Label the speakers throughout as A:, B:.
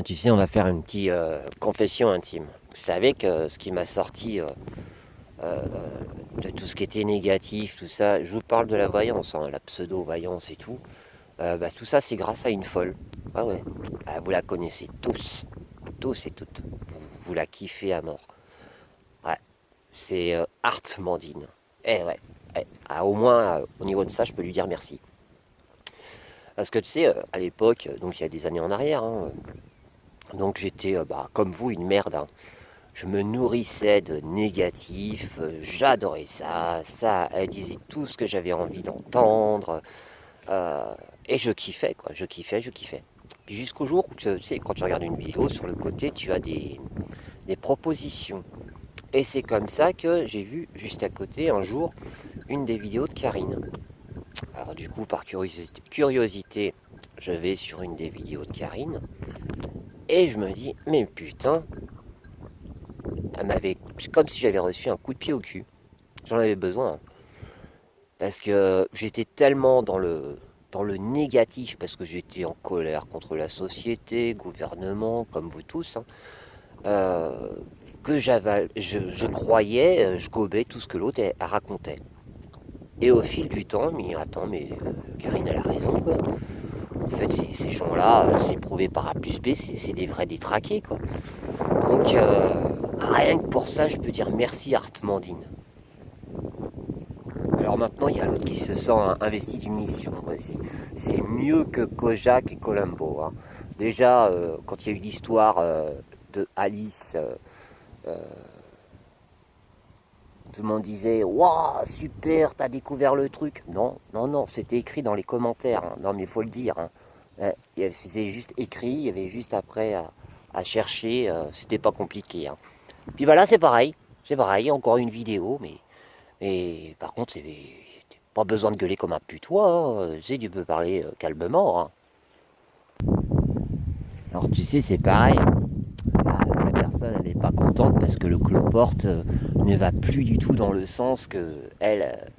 A: Tu sais, on va faire une petite confession intime. Vous savez que ce qui m'a sorti euh, de tout ce qui était négatif, tout ça, je vous parle de la voyance, hein, la pseudo-voyance et tout. Tout ça, c'est grâce à une folle. Ah ouais, vous la connaissez tous, tous et toutes. Vous la kiffez à mort. Ouais, c'est Art Mandine. Eh ouais, au moins, au niveau de ça, je peux lui dire merci. Parce que tu sais, à l'époque, donc il y a des années en arrière, hein, donc j'étais, comme vous, une merde, hein. Je me nourrissais de négatifs, j'adorais ça, elle disait tout ce que j'avais envie d'entendre, euh, et je kiffais, quoi, je kiffais. Puis jusqu'au jour où, tu sais, quand tu regardes une vidéo, sur le côté, tu as des propositions. Et c'est comme ça que j'ai vu, juste à côté, un jour, une des vidéos de Karine. Alors du coup, par curiosité, je vais sur une des vidéos de Karine, et je me dis, mais putain, elle m'avait, comme si j'avais reçu un coup de pied au cul. J'en avais besoin, hein. Parce que j'étais tellement dans le négatif, parce que j'étais en colère contre la société, gouvernement, comme vous tous, hein, euh, que je croyais, je gobais tout ce que l'autre racontait. Et au fil du temps, mais attends, mais Karine, elle a raison, quoi. En fait, ces gens-là, c'est prouvé par A plus B, c'est des vrais détraqués, quoi. Donc, rien que pour ça, je peux dire merci Artmandine. Alors maintenant, il y a l'autre qui se sent investi d'une mission. Ouais, c'est mieux que Kojak et Columbo, hein. Déjà, quand il y a eu l'histoire de Alice, euh, tout le monde disait waouh, super, t'as découvert le truc. Non, non, non, c'était écrit dans les commentaires, hein. Non, mais il faut le dire, hein. C'était juste écrit, il y avait juste après à chercher, c'était pas compliqué, hein. Puis bah là, c'est pareil, encore une vidéo, mais par contre, c'est pas besoin de gueuler comme un putois, hein. Tu sais, tu peux parler calmement, hein. Alors tu sais, c'est pareil. La personne, elle n'est pas contente parce que le cloporte ne va plus du tout dans le sens que elle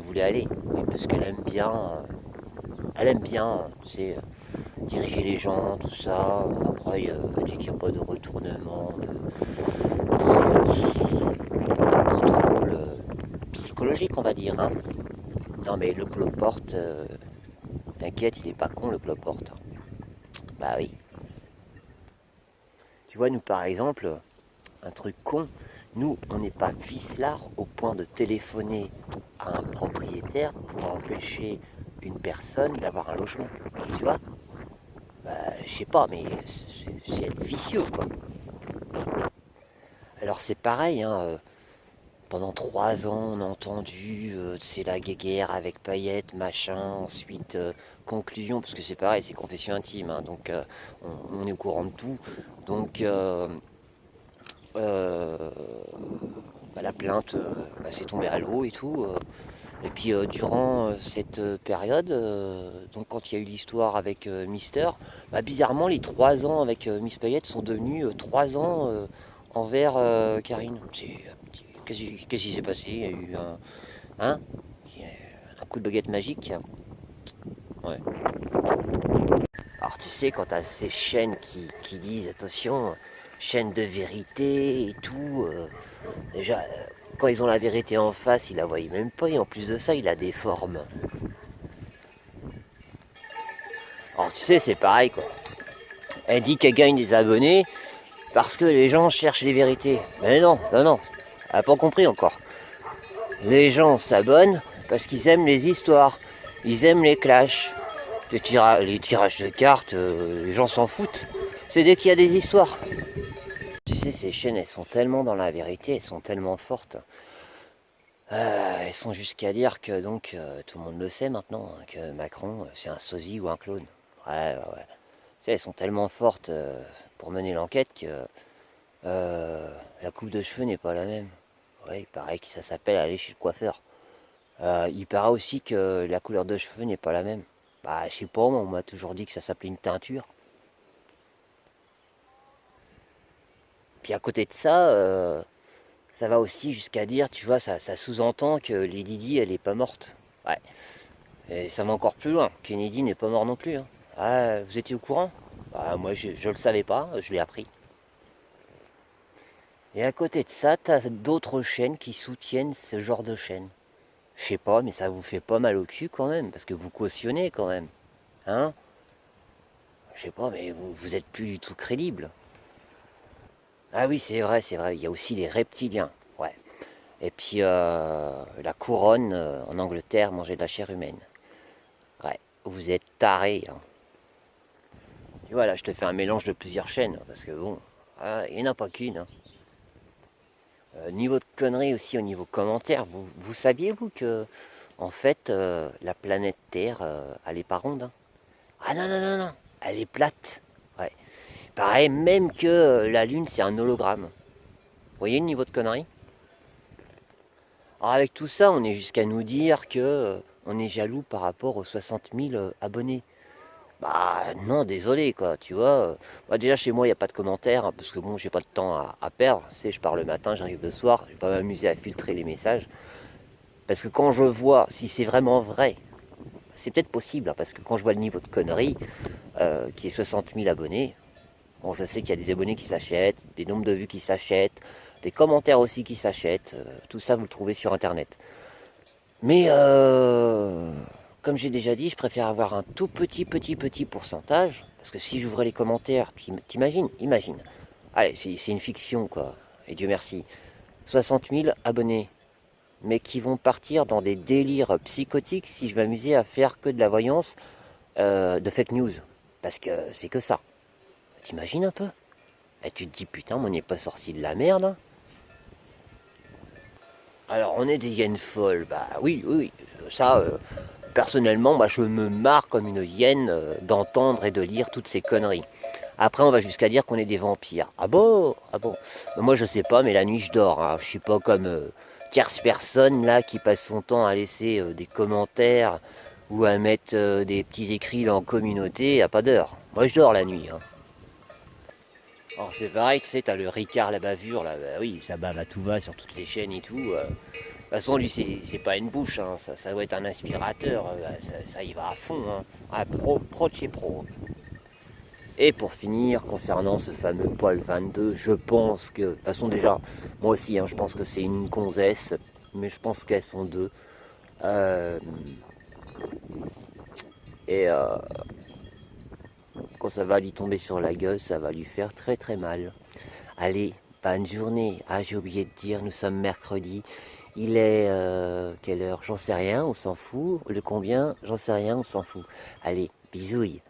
A: voulait aller. Oui, parce qu'elle aime bien, tu sais, diriger les gens, tout ça. Après, elle dit qu'il n'y a pas de retournement, de contrôle psychologique, on va dire, hein. Non, mais le cloporte, t'inquiète, il est pas con, le cloporte. Bah oui. Tu vois, nous, par exemple, un truc con, nous, on n'est pas vicelard au point de téléphoner à un propriétaire pour empêcher une personne d'avoir un logement. Tu vois? Je sais pas, mais c'est être vicieux, quoi. Alors c'est pareil, hein, pendant 3 ans, on a entendu, c'est la guéguerre avec paillettes, machin, ensuite conclusion, parce que c'est pareil, c'est confession intime, hein, donc on est au courant de tout. Donc euh, la plainte s'est tombée à l'eau et tout. Et puis durant cette période, donc quand il y a eu l'histoire avec Mister, bizarrement les 3 ans avec Miss Payette sont devenus 3 ans envers Karine. Qu'est-ce qui s'est passé? Il y a eu hein, un coup de baguette magique. Ouais. Alors tu sais, quand t'as ces chaînes qui disent attention, chaîne de vérité et tout, déjà quand ils ont la vérité en face, ils la voient même pas et en plus de ça, ils la déforment. Alors tu sais, c'est pareil quoi. Elle dit qu'elle gagne des abonnés parce que les gens cherchent les vérités. Mais non, non, non. Elle n'a pas compris encore. Les gens s'abonnent parce qu'ils aiment les histoires. Ils aiment les clashs. Les tirages de cartes, les gens s'en foutent. C'est dès qu'il y a des histoires. Tu sais, ces chaînes, elles sont tellement dans la vérité, elles sont tellement fortes. Elles sont jusqu'à dire que donc tout le monde le sait maintenant, hein, que Macron c'est un sosie ou un clone. Ouais, ouais, ouais. Tu sais, elles sont tellement fortes pour mener l'enquête que la coupe de cheveux n'est pas la même. Ouais, il paraît que ça s'appelle aller chez le coiffeur. Il paraît aussi que la couleur de cheveux n'est pas la même. Je sais pas, moi, on m'a toujours dit que ça s'appelait une teinture. Puis à côté de ça, ça va aussi jusqu'à dire, tu vois, ça sous-entend que Lady Di, elle est pas morte. Ouais. Et ça va encore plus loin. Kennedy n'est pas mort non plus, hein. Ah, vous étiez au courant? Bah, moi, je le savais pas, je l'ai appris. Et à côté de ça, tu as d'autres chaînes qui soutiennent ce genre de chaîne. Je sais pas, mais ça vous fait pas mal au cul quand même, parce que vous cautionnez quand même. Hein? Je sais pas, mais vous êtes plus du tout crédible. Ah oui, c'est vrai, il y a aussi les reptiliens. Ouais. Et puis la couronne en Angleterre mangeait de la chair humaine. Ouais, vous êtes tarés. Hein. Tu vois, là, je te fais un mélange de plusieurs chaînes, parce que bon, il n'y en a pas qu'une. Hein. Niveau de conneries aussi, au niveau commentaires, vous saviez, vous, que, en fait, la planète Terre, elle est pas ronde. Hein. Ah non, non, non, non, elle est plate. Ouais. Pareil, même que la Lune, c'est un hologramme. Vous voyez le niveau de conneries? Alors avec tout ça, on est jusqu'à nous dire que on est jaloux par rapport aux 60 000 abonnés. Bah non, désolé quoi, tu vois. Bah, déjà chez moi, il n'y a pas de commentaires, hein, parce que bon, j'ai pas de temps à perdre. Tu sais, je pars le matin, j'arrive le soir, je vais pas m'amuser à filtrer les messages. Parce que quand je vois si c'est vraiment vrai, c'est peut-être possible, hein, parce que quand je vois le niveau de conneries, qui est 60 000 abonnés, bon, je sais qu'il y a des abonnés qui s'achètent, des nombres de vues qui s'achètent, des commentaires aussi qui s'achètent. Tout ça, vous le trouvez sur Internet. Mais comme j'ai déjà dit, je préfère avoir un tout petit pourcentage. Parce que si j'ouvrais les commentaires, puis t'imagines, imagine. Allez, c'est une fiction quoi. Et Dieu merci. 60 000 abonnés. Mais qui vont partir dans des délires psychotiques si je m'amusais à faire que de la voyance de fake news. Parce que c'est que ça. T'imagines un peu? Et tu te dis putain, on n'est pas sorti de la merde. Hein. Alors on est des hyènes folles. Bah oui, oui, oui. Ça, personnellement, moi, je me marre comme une hyène d'entendre et de lire toutes ces conneries. Après, on va jusqu'à dire qu'on est des vampires. Ah bon? Ah bon? Moi, je sais pas, mais la nuit, je dors. Hein. Je suis pas comme tierce personne là qui passe son temps à laisser des commentaires ou à mettre des petits écrits dans la communauté à pas d'heure. Moi, je dors la nuit. Hein. Alors, c'est pareil, tu sais, t'as le Ricard, la bavure, là, bah oui, ça bave à tout va sur toutes les chaînes et tout. De toute façon, lui, c'est pas une bouche, hein, ça doit être un aspirateur, ça y va à fond. Hein. Ah, pro de chez pro. Et pour finir, concernant ce fameux Paul 22, je pense que, de toute façon déjà, moi aussi, hein, je pense que c'est une gonzesse, mais je pense qu'elles sont deux. Euh, et quand ça va lui tomber sur la gueule, ça va lui faire très très mal. Allez, bonne journée. Ah, j'ai oublié de dire, nous sommes mercredi. Il est quelle heure? J'en sais rien, on s'en fout. Le combien? J'en sais rien, on s'en fout. Allez, bisouilles.